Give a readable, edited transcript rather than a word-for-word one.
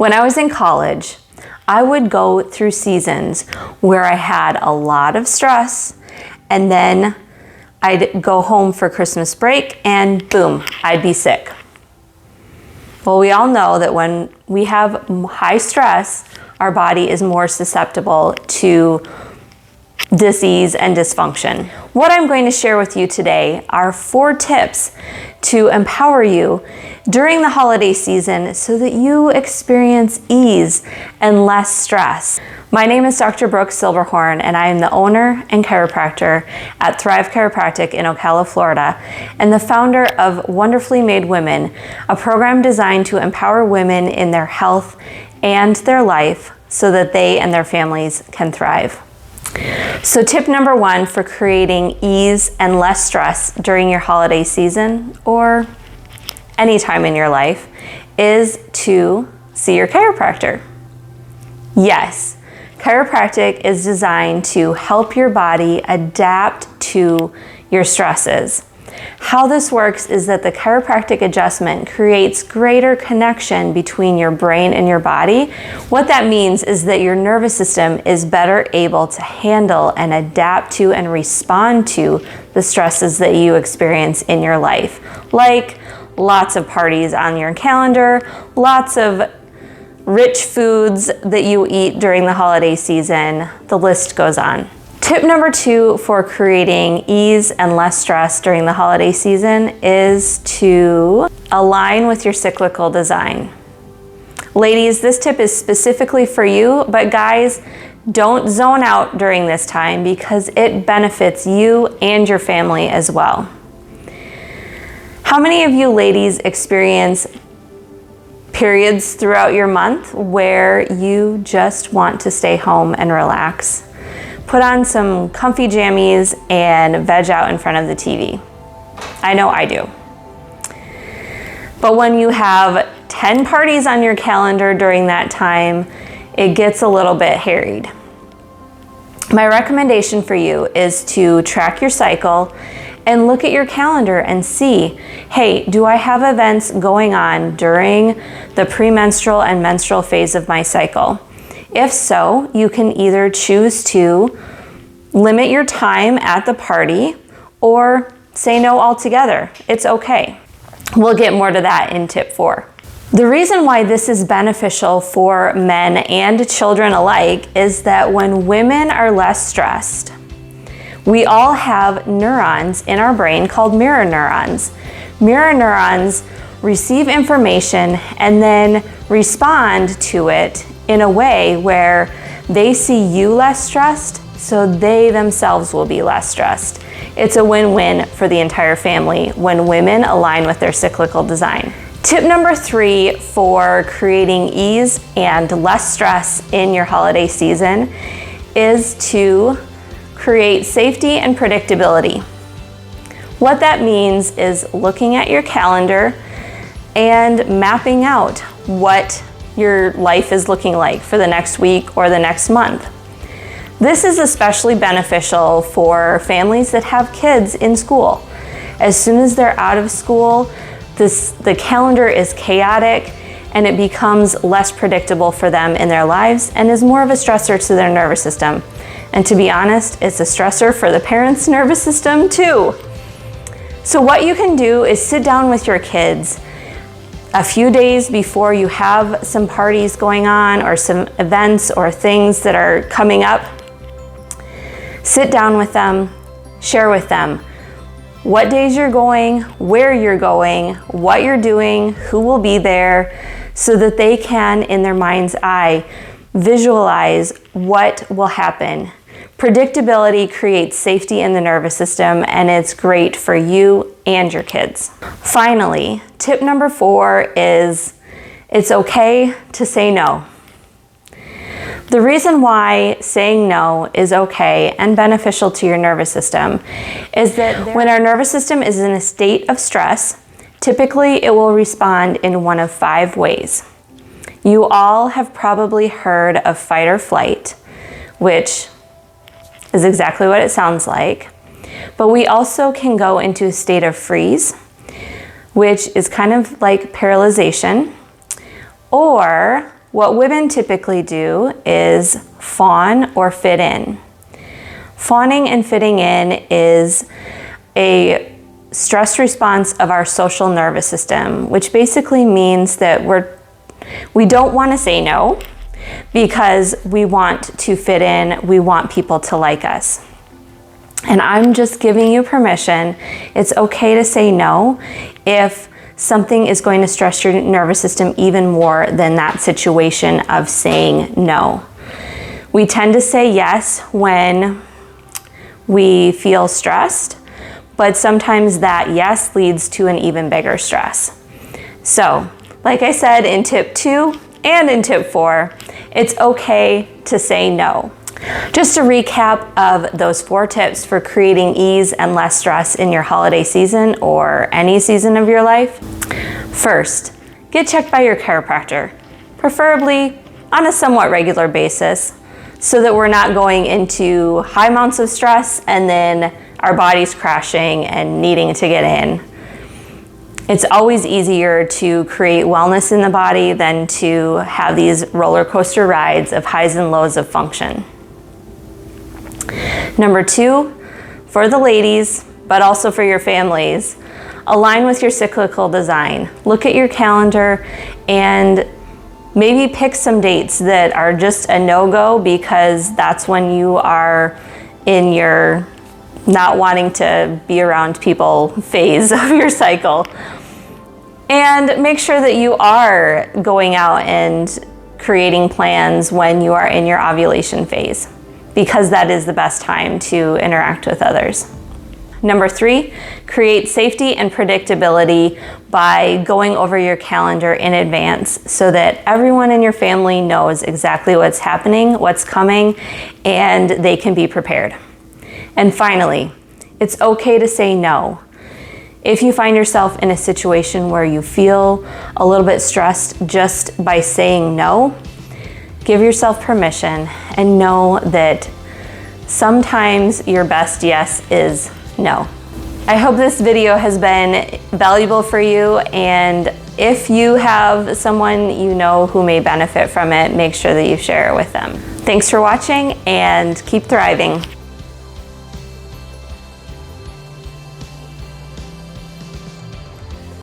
When I was in college, I would go through seasons where I had a lot of stress, and then I'd go home for Christmas break and boom, I'd be sick. Well, we all know that when we have high stress, our body is more susceptible to disease and dysfunction. What I'm going to share with you today are 4 tips to empower you during the holiday season so that you experience ease and less stress. My name is Dr. Brooke Silberhorn, and I am the owner and chiropractor at Thrive Chiropractic in Ocala, Florida, and the founder of Wonderfully Made Women, a program designed to empower women in their health and their life so that they and their families can thrive. So tip number 1 for creating ease and less stress during your holiday season or any time in your life is to see your chiropractor. Yes, chiropractic is designed to help your body adapt to your stresses. How this works is that the chiropractic adjustment creates greater connection between your brain and your body. What that means is that your nervous system is better able to handle and adapt to and respond to the stresses that you experience in your life, like lots of parties on your calendar, lots of rich foods that you eat during the holiday season. The list goes on. Tip number 2 for creating ease and less stress during the holiday season is to align with your cyclical design. Ladies, this tip is specifically for you, but guys, don't zone out during this time because it benefits you and your family as well. How many of you ladies experience periods throughout your month where you just want to stay home and relax? Put on some comfy jammies and veg out in front of the TV. I know I do. But when you have 10 parties on your calendar during that time, it gets a little bit harried. My recommendation for you is to track your cycle and look at your calendar and see, hey, do I have events going on during the premenstrual and menstrual phase of my cycle? If so, you can either choose to limit your time at the party or say no altogether. It's okay. We'll get more to that in tip 4. The reason why this is beneficial for men and children alike is that when women are less stressed, we all have neurons in our brain called mirror neurons. Mirror neurons receive information and then respond to it in a way where they see you less stressed, so they themselves will be less stressed. It's a win-win for the entire family when women align with their cyclical design. Tip number 3 for creating ease and less stress in your holiday season is to create safety and predictability. What that means is looking at your calendar and mapping out what your life is looking like for the next week or the next month. This is especially beneficial for families that have kids in school. As soon as they're out of school, the calendar is chaotic and it becomes less predictable for them in their lives and is more of a stressor to their nervous system. And to be honest, it's a stressor for the parents' nervous system too. So what you can do is sit down with your kids a few days before you have some parties going on or some events or things that are coming up. Sit down with them, share with them what days you're going, where you're going, what you're doing, who will be there, so that they can, in their mind's eye, visualize what will happen. Predictability creates safety in the nervous system, and it's great for you and your kids. Finally, tip number 4 is it's okay to say no. The reason why saying no is okay and beneficial to your nervous system is that when our nervous system is in a state of stress, typically it will respond in one of 5 ways. You all have probably heard of fight or flight, which is exactly what it sounds like. But we also can go into a state of freeze, which is kind of like paralyzation, or What women typically do is fawn or fit in. Fawning and fitting in is a stress response of our social nervous system, which basically means that we don't want to say no because we want to fit in, we want people to like us. And I'm just giving you permission. It's okay to say no if something is going to stress your nervous system even more than that situation of saying no. We tend to say yes when we feel stressed, but sometimes that yes leads to an even bigger stress. So, like I said in tip 2 and in tip 4, it's okay to say no. Just a recap of those 4 tips for creating ease and less stress in your holiday season or any season of your life. First, get checked by your chiropractor, preferably on a somewhat regular basis, so that we're not going into high amounts of stress and then our body's crashing and needing to get in. It's always easier to create wellness in the body than to have these roller coaster rides of highs and lows of function. Number 2, for the ladies, but also for your families, align with your cyclical design. Look at your calendar and maybe pick some dates that are just a no-go because that's when you are in your not wanting to be around people phase of your cycle. And make sure that you are going out and creating plans when you are in your ovulation phase, because that is the best time to interact with others. Number 3, create safety and predictability by going over your calendar in advance so that everyone in your family knows exactly what's happening, what's coming, and they can be prepared. And finally, it's okay to say no. If you find yourself in a situation where you feel a little bit stressed just by saying no, give yourself permission and know that sometimes your best yes is no. I hope this video has been valuable for you, and if you have someone you know who may benefit from it, make sure that you share it with them. Thanks for watching and keep thriving.